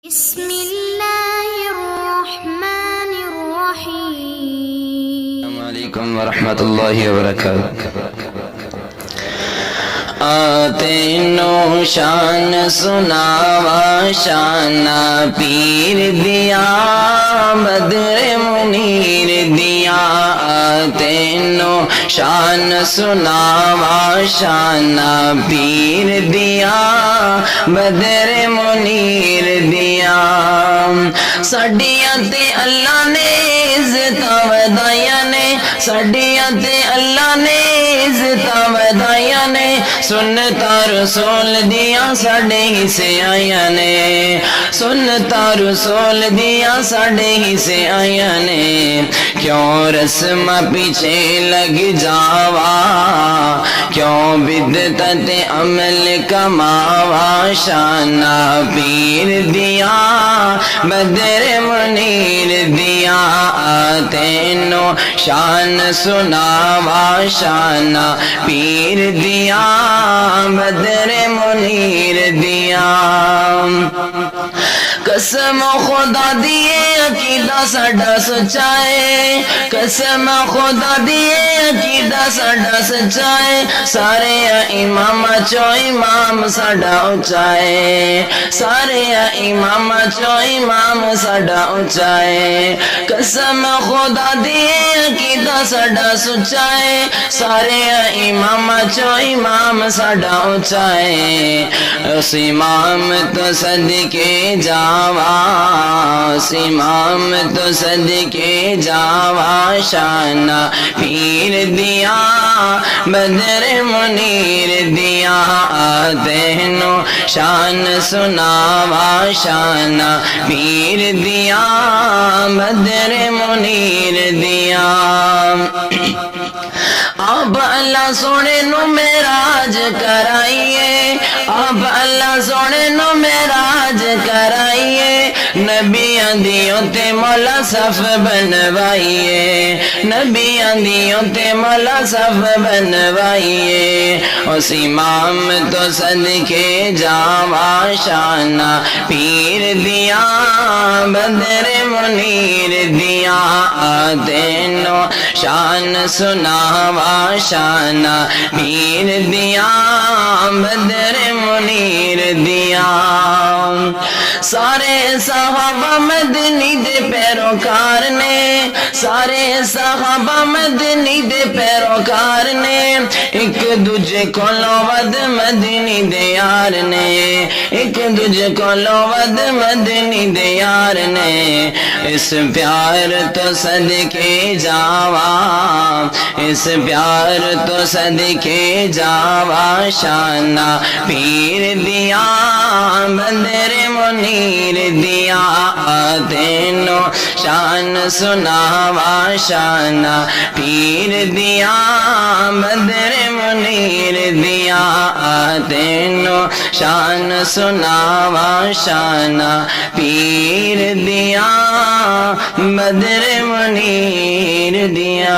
بسم اللہ الرحمن الرحیم۔ السلام علیکم ورحمۃ اللہ وبرکاتہ۔ آتے نو شان سناوا شانہ پیر دیا بدر منیر دیا، آتے نو شان سناوا شانہ پیر دیا بدر منیر دیا، ساڈیاں تے اللہ نے عزتاں ودائیاں نے، ساڈیاں تے اللہ نے عزتاں ودائیاں نے، سنتا رسول دیاں ساڈے حصے آئیاں نے، سنتا رسول دیاں ساڈے حصے آئیاں نے، کیوں رسم پیچھے لگ جاوا، کیوں بدعت عمل کماوا، شانہ پیر دیا بدر منیر دیا، آتے نو شان سناوا شانہ پیر دیا بدر منیر دیا، قسم خدا دیے عقیدہ ساڈا سچا ہے، قسم خدا دیے عقیدہ ساڈا سچا ہے، سارے امام چو امام ساڈا اونچا ہے، سارے امام چو امام ساڈا اونچا ہے، قسم خدا دیے عقیدہ ساڈا سچا ہے، سارے امام چو امام ساڈا اونچا ہے، اس امام تو صدقے جاوا، اس امام تو صدقے جاوا، شانہ پیر دیا بدر منیر دیا، آتے نو شان سناوا شانہ پیر دیا بدر منیر دیا، آپ اللہ سونے نو معراج کرائیے، آپ اللہ سونے نو معراج کرائیے، نبیاں دیوں تے مولا صف بنوائیے، نبیاں دیوں تے مولا صف بنوائیے، اس امام تو صدقے جاوا شانہ پیر دیا بدر منیر دیا، آتے نو شان سناوا شانہ پیر دیا بدر منیر دیا، سارے صحابہ مدنی دے پیروکار نے، سارے صحابہ مدنی دے پیروکار نے، ایک دوجے کولوں ود مدنی دے یار نے، ایک دوجے کولوں ود مدنی دے یار نے، اس پیار تو صدقے جاوا، اس پیار تو صدقے جاوا، شانہ پیر دیا بدر منیر دیا، آتے نو شان سناوا شانہ پیر دیا بدر منیر دیا، آتے نو شان سناوا شانہ پیر دیا بدر منیر دیا۔